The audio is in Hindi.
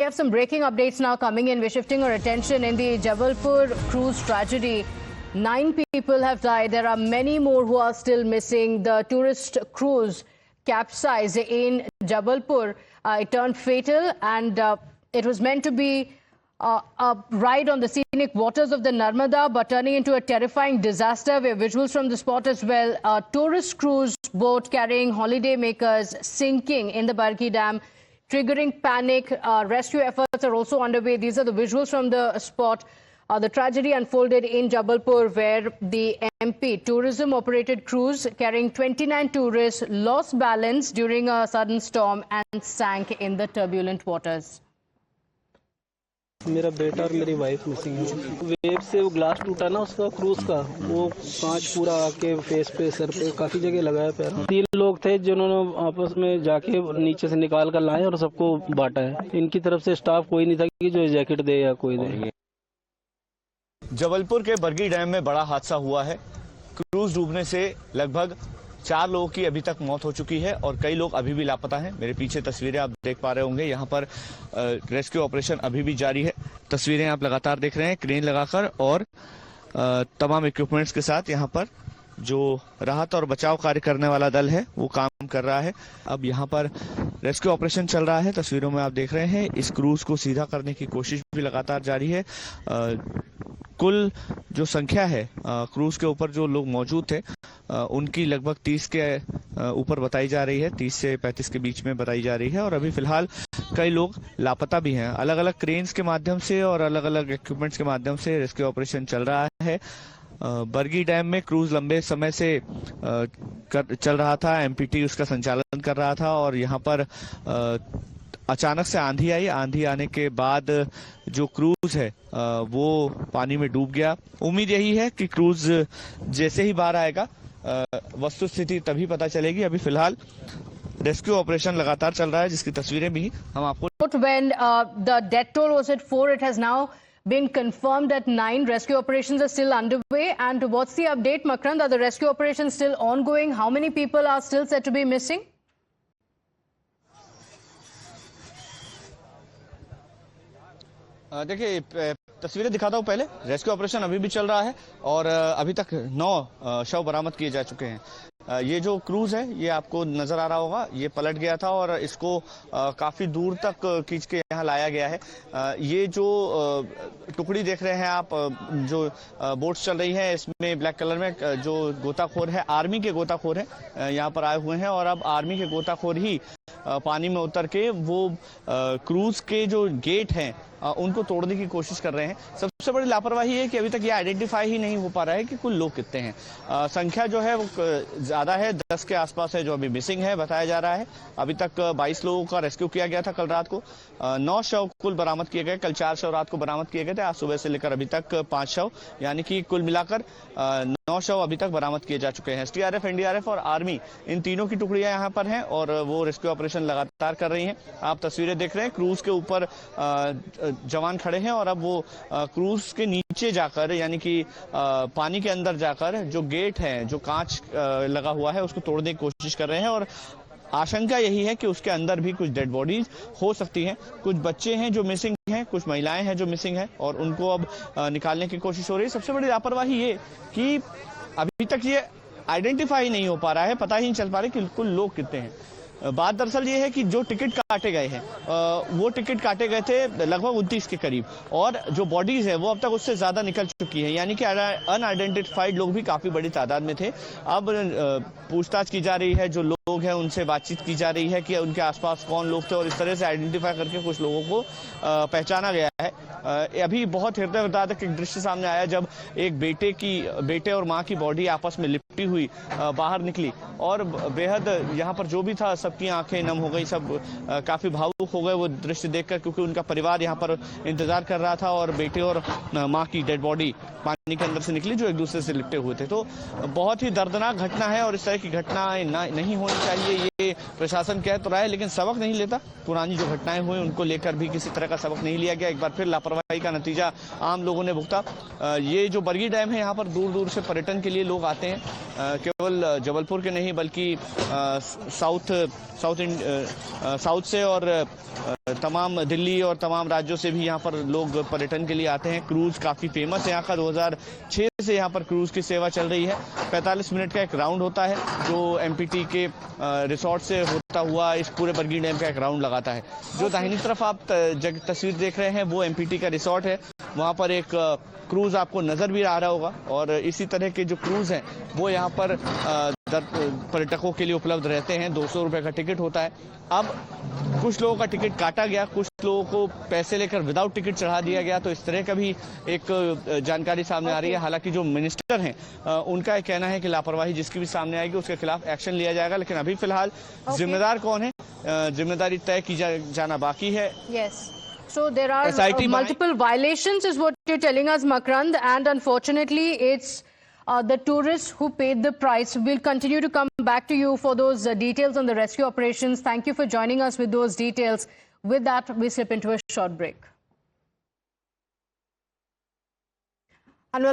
have some breaking updates now coming in. We're shifting our attention in the Jabalpur cruise tragedy. 9 people have died. There are many more who are still missing. The tourist cruise capsized in Jabalpur. It turned fatal, and it was meant to be a ride on the scenic waters of the Narmada, but turning into a terrifying disaster. We have visuals from the spot as well. A tourist cruise boat carrying holiday makers sinking in the Barki Dam, triggering panic. Rescue efforts are also underway. These are the visuals from the spot. The tragedy unfolded in Jabalpur, where the MP tourism-operated cruise carrying 29 tourists lost balance during a sudden storm and sank in the turbulent waters. मेरा बेटा और मेरी वाइफ मिसिंग है। वेव से वो ग्लास टूटा ना उसका क्रूज का, वो कांच पूरा आके फेस पे सर पे काफी जगह लगाया पैर। 3 लोग थे जिन्होंने आपस में जाके नीचे से निकाल कर लाए और सबको बांटा है। इनकी तरफ से स्टाफ कोई नहीं था कि जो जैकेट दे या कोई दे। जबलपुर के बरगी डैम में बड़ा हादसा हुआ है। क्रूज डूबने से लगभग 4 लोगों की अभी तक मौत हो चुकी है और कई लोग अभी भी लापता हैं। मेरे पीछे तस्वीरें आप देख पा रहे होंगे, यहाँ पर रेस्क्यू ऑपरेशन अभी भी जारी है। तस्वीरें आप लगातार देख रहे हैं, क्रेन लगाकर और तमाम इक्विपमेंट्स के साथ यहाँ पर जो राहत और बचाव कार्य करने वाला दल है वो काम कर रहा है। अब यहाँ पर रेस्क्यू ऑपरेशन चल रहा है। तस्वीरों में आप देख रहे हैं, इस क्रूज को सीधा करने की कोशिश भी लगातार जारी है। कुल जो संख्या है क्रूज के ऊपर जो लोग मौजूद थे उनकी लगभग 30 के ऊपर बताई जा रही है, 30 से 35 के बीच में बताई जा रही है। और अभी फिलहाल कई लोग लापता भी हैं। अलग अलग क्रेन्स के माध्यम से और अलग अलग इक्विपमेंट्स के माध्यम से रेस्क्यू ऑपरेशन चल रहा है। बरगी डैम में क्रूज लंबे समय से चल रहा था, एमपीटी उसका संचालन कर रहा था और यहाँ पर अचानक से आंधी आई। आंधी आने के बाद जो क्रूज है वो पानी में डूब गया। उम्मीद यही है कि क्रूज जैसे ही बाहर आएगा वस्तु स्थिति तभी पता चलेगी। अभी फिलहाल रेस्क्यू ऑपरेशन लगातार चल रहा है, जिसकी तस्वीरें भी हम आपको। When the death toll was at 4, it has now been confirmed at 9. Rescue operations are still underway. And what's the update, Makrand? Are the rescue operations still ongoing? How many people are still said to be missing? देखिए, तस्वीरें दिखाता हूँ पहले। रेस्क्यू ऑपरेशन अभी भी चल रहा है और अभी तक 9 शव बरामद किए जा चुके हैं। ये जो क्रूज है ये आपको नजर आ रहा होगा, ये पलट गया था और इसको काफी दूर तक खींच के यहाँ लाया गया है। ये जो टुकड़ी देख रहे हैं आप, जो बोट्स चल रही हैं, इसमें ब्लैक कलर में जो गोताखोर है, आर्मी के गोताखोर है, यहाँ पर आए हुए हैं और अब आर्मी के गोताखोर ही पानी में उतर के वो क्रूज के जो गेट हैं उनको तोड़ने की कोशिश कर रहे हैं। सबसे बड़ी लापरवाही है कि अभी तक ये आइडेंटिफाई ही नहीं हो पा रहा है कि कुल लोग कितने हैं। संख्या जो है वो ज्यादा है, 10 के आसपास है जो अभी मिसिंग है बताया जा रहा है। अभी तक 22 लोगों का रेस्क्यू किया गया था कल रात को। 9 शव कुल बरामद किए गए। कल 4 शव रात को बरामद किए गए थे। आज सुबह से लेकर अभी तक 5 शव, यानी कि कुल मिलाकर 9 शव अभी तक बरामद किए जा चुके हैं। एसडीआरएफ, एनडीआरएफ और आर्मी, इन तीनों की टुकड़ियां यहाँ पर हैं और वो रेस्क्यू ऑपरेशन लगातार कर रही हैं। आप तस्वीरें देख रहे हैं, क्रूज के ऊपर जवान खड़े हैं और अब वो क्रूज के नीचे जाकर, यानी कि पानी के अंदर जाकर जो गेट है, जो कांच लगा हुआ है, उसको तोड़ने की कोशिश कर रहे हैं। और आशंका यही है कि उसके अंदर भी कुछ डेड बॉडीज हो सकती हैं। कुछ बच्चे हैं जो मिसिंग हैं, कुछ महिलाएं हैं जो मिसिंग हैं और उनको अब निकालने की कोशिश हो रही है। सबसे बड़ी लापरवाही ये कि अभी तक ये आइडेंटिफाई नहीं हो पा रहा है, पता ही नहीं चल पा रहा है कि कुल लोग कितने हैं। बात दरअसल ये है कि जो टिकट काटे गए हैं वो टिकट काटे गए थे लगभग 29 के करीब और जो बॉडीज है वो अब तक उससे ज्यादा निकल चुकी है, यानी कि अनआइडेंटिफाइड लोग भी काफी बड़ी तादाद में थे। अब पूछताछ की जा रही है, जो लोग हैं उनसे बातचीत की जा रही है कि उनके आसपास कौन लोग थे और इस तरह से आइडेंटिफाई करके कुछ लोगों को पहचाना गया है। अभी बहुत हृदय विदारक एक दृश्य सामने आया जब एक बेटे और माँ की बॉडी आपस में लिपटी हुई बाहर निकली और बेहद यहाँ पर जो भी था सबकी आंखें नम हो गई, सब काफी भावुक हो गए वो दृश्य देखकर, क्योंकि उनका परिवार यहाँ पर इंतजार कर रहा था और बेटे और माँ की डेड बॉडी पानी के अंदर से निकली जो एक दूसरे से लिपटे हुए थे। तो बहुत ही दर्दनाक घटना है और इस तरह की घटनाएं नहीं होनी चाहिए, ये प्रशासन कह तो रहा है, लेकिन सबक नहीं लेता। पुरानी जो घटनाएं हुई उनको लेकर भी किसी तरह का सबक नहीं लिया गया। एक बार फिर लापरवाही का नतीजा आम लोगों ने भुगता। ये जो बरगी डैम है, यहाँ पर दूर दूर से पर्यटन के लिए लोग आते हैं, केवल जबलपुर के नहीं नहीं बल्कि साउथ से और तमाम दिल्ली और तमाम राज्यों से भी यहाँ पर लोग पर्यटन के लिए आते हैं। क्रूज काफ़ी फेमस है यहाँ का। 2006 से यहाँ पर क्रूज की सेवा चल रही है। 45 मिनट का एक राउंड होता है जो एमपीटी के रिसोर्ट से होता हुआ इस पूरे बरगी डैम का एक राउंड लगाता है। जो दाहिनी तरफ आप तस्वीर देख रहे हैं वो एमपीटी का रिसोर्ट है। वहाँ पर एक क्रूज आपको नजर भी आ रहा होगा और इसी तरह के जो क्रूज हैं वो यहाँ पर पर्यटकों के लिए उपलब्ध रहते हैं। 200 रुपये का टिकट होता है। अब कुछ लोगों का टिकट काटा गया, कुछ लोगों को पैसे लेकर विदाउट टिकट चढ़ा दिया गया, तो इस तरह का भी एक जानकारी सामने आ रही है। हालांकि जो मिनिस्टर हैं उनका कहना है कि लापरवाही जिसकी भी सामने आएगी उसके खिलाफ एक्शन लिया जाएगा। लेकिन अभी फिलहाल जिम्मेदार कौन है, जिम्मेदारी तय की जाना बाकी है। So there are multiple violations is what you're telling us, Makrand, and unfortunately it's the tourists who paid the price. We'll continue to come back to you for those details on the rescue operations. Thank you for joining us with those details. With that, we slip into a short break. And